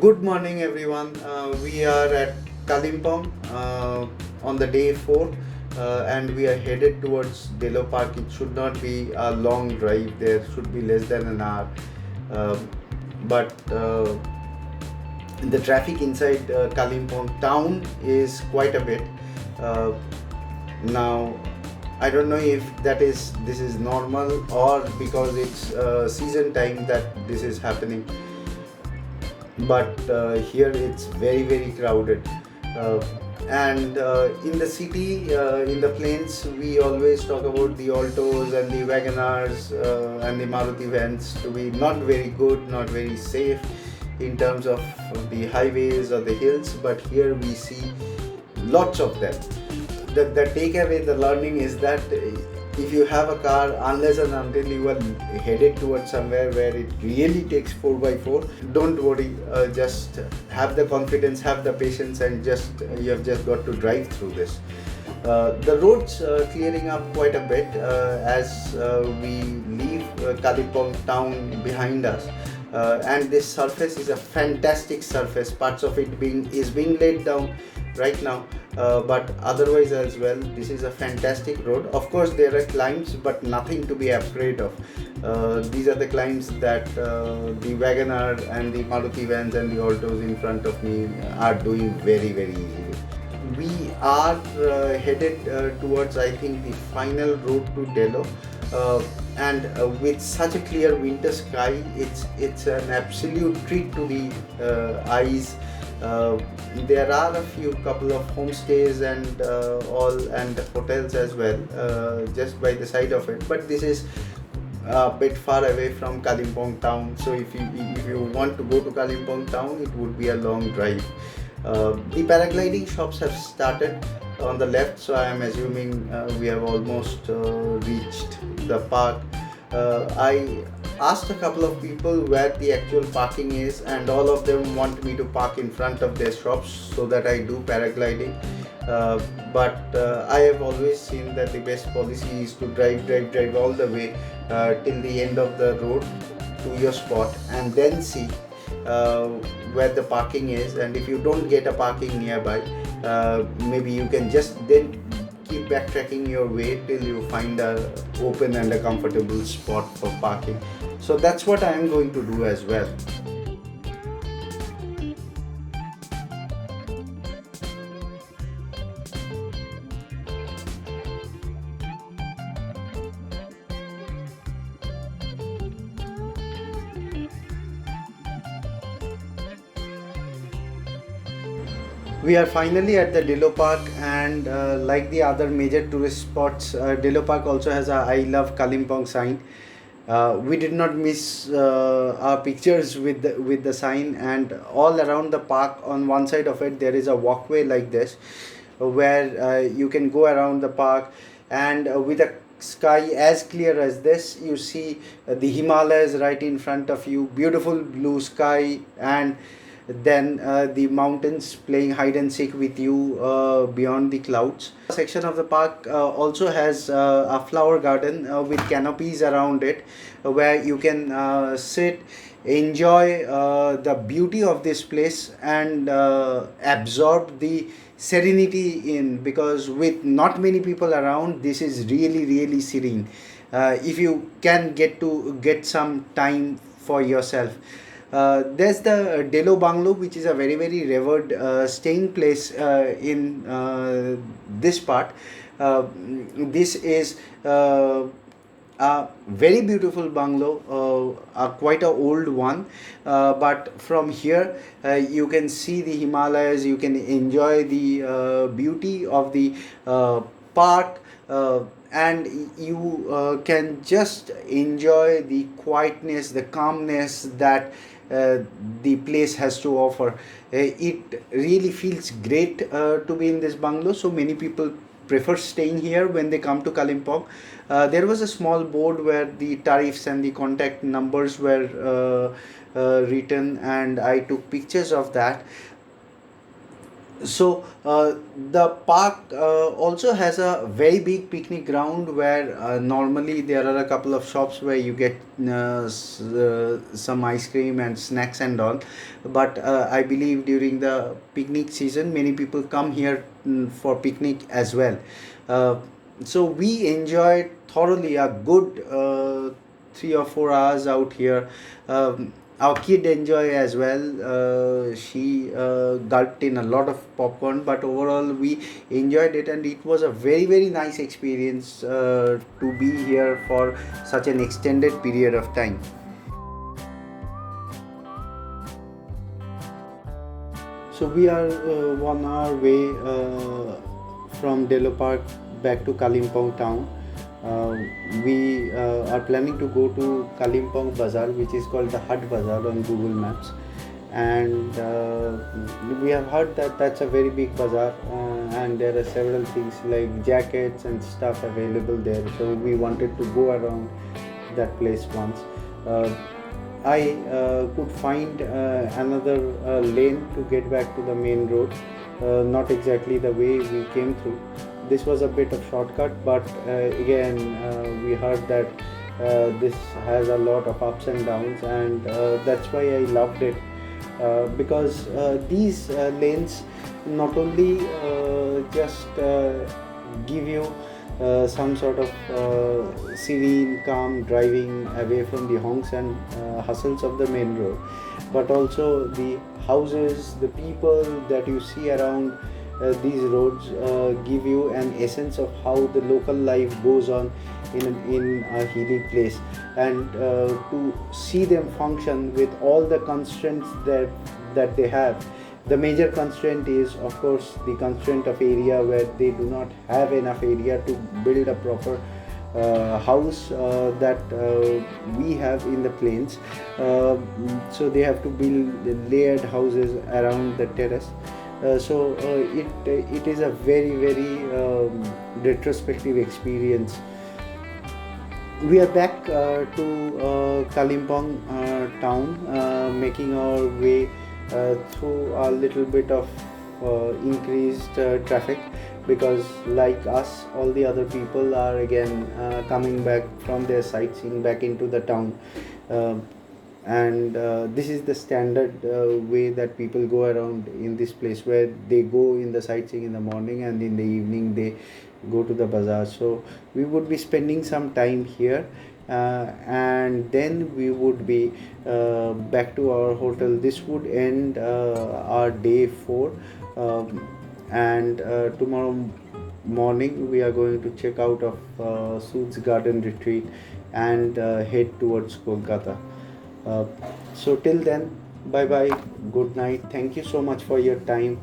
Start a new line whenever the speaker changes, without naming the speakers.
Good morning, everyone. We are at Kalimpong on the day 4, and we are headed towards Delo Park. It should not be a long drive, there should be less than an hour. But the traffic inside Kalimpong town is quite a bit. Uh, Now, I don't know if this is normal or because it's season time that this is happening, but here it's very crowded. And in the city, in the plains, we always talk about the altos and the wagonars and the Maruti vans to be not very good, not very safe in terms of the highways or the hills, but here we see lots of them. The takeaway, the learning is that if you have a car, unless and until you are headed towards somewhere where it really takes 4x4, don't worry, just have the confidence, have the patience, and you have just got to drive through this. The roads clearing up quite a bit as we leave Kalimpong town behind us. And this surface is a fantastic surface. Parts of it is being laid down right now, but otherwise as well, this is a fantastic road. Of course, there are climbs, but nothing to be afraid of. These are the climbs that the Wagoner and the Maruti vans and the Altos in front of me are doing very easily. We are headed towards, I think, the final road to Delo. And with such a clear winter sky, it's an absolute treat to the eyes. There are a couple of homestays and all and hotels as well, just by the side of it. But this is a bit far away from Kalimpong town, so if you want to go to Kalimpong town, it would be a long drive. The paragliding shops have started on the left, so I am assuming we have almost reached the park. I asked a couple of people where the actual parking is, and all of them want me to park in front of their shops so that I do paragliding. But I have always seen that the best policy is to drive all the way till the end of the road to your spot, and then see uh, where the parking is. And if you don't get a parking nearby, maybe you can just then keep backtracking your way till you find a open and a comfortable spot for parking. So that's what I am going to do as well. We are finally at the Delo Park, and like the other major tourist spots, Delo Park also has a "I love Kalimpong" sign. We did not miss our pictures with the sign, and all around the park, on one side of it, there is a walkway like this, where you can go around the park, and with a sky as clear as this, you see the Himalayas right in front of you, beautiful blue sky, and then the mountains playing hide and seek with you beyond the clouds. A section of the park also has a flower garden with canopies around it, where you can sit, enjoy the beauty of this place, and absorb the serenity in, because with not many people around, this is really serene. If you can get some time for yourself. There's the Delo Bungalow, which is a very revered staying place in this part. This is a very beautiful bungalow, quite a old one, but from here you can see the Himalayas, you can enjoy the beauty of the park, and you can just enjoy the quietness, the calmness that the place has to offer. It really feels great to be in this bungalow, so many people prefer staying here when they come to Kalimpong. There was a small board where the tariffs and the contact numbers were written, and I took pictures of that. So the park also has a very big picnic ground where normally there are a couple of shops where you get some ice cream and snacks and all, but I believe during the picnic season many people come here for picnic as well. uh, so we enjoyed thoroughly a good 3 or 4 hours out here. Our kid enjoy as well. She gulped in a lot of popcorn, but overall we enjoyed it, and it was a very very nice experience to be here for such an extended period of time. So we are on our way from Delo Park back to Kalimpong town. Uh, we are planning to go to Kalimpong Bazaar, which is called the Hut Bazaar on Google Maps. And we have heard that that's a very big bazaar, and there are several things like jackets and stuff available there. So we wanted to go around that place once. Uh, I could find another lane to get back to the main road, not exactly the way we came through. This was a bit of shortcut, but again, we heard that this has a lot of ups and downs, and that's why I loved it. Because these lanes not only just give you some sort of serene, calm driving away from the honks and hustles of the main road, but also the houses, the people that you see around these roads give you an essence of how the local life goes on in a hilly place, and to see them function with all the constraints that they have. The major constraint is of course the constraint of area, where they do not have enough area to build a proper house that we have in the plains. So they have to build layered houses around the terrace. It is a very very retrospective experience. We are back to Kalimpong town, making our way through a little bit of increased traffic, because like us, all the other people are again coming back from their sightseeing back into the town. Uh, and this is the standard way that people go around in this place, where they go in the sightseeing in the morning, and in the evening they go to the bazaar. So we would be spending some time here, and then we would be back to our hotel. This would end our day 4. And tomorrow morning we are going to check out of Sood's Garden Retreat and head towards Kolkata. uh, so till then, bye bye, good night, thank you so much for your time.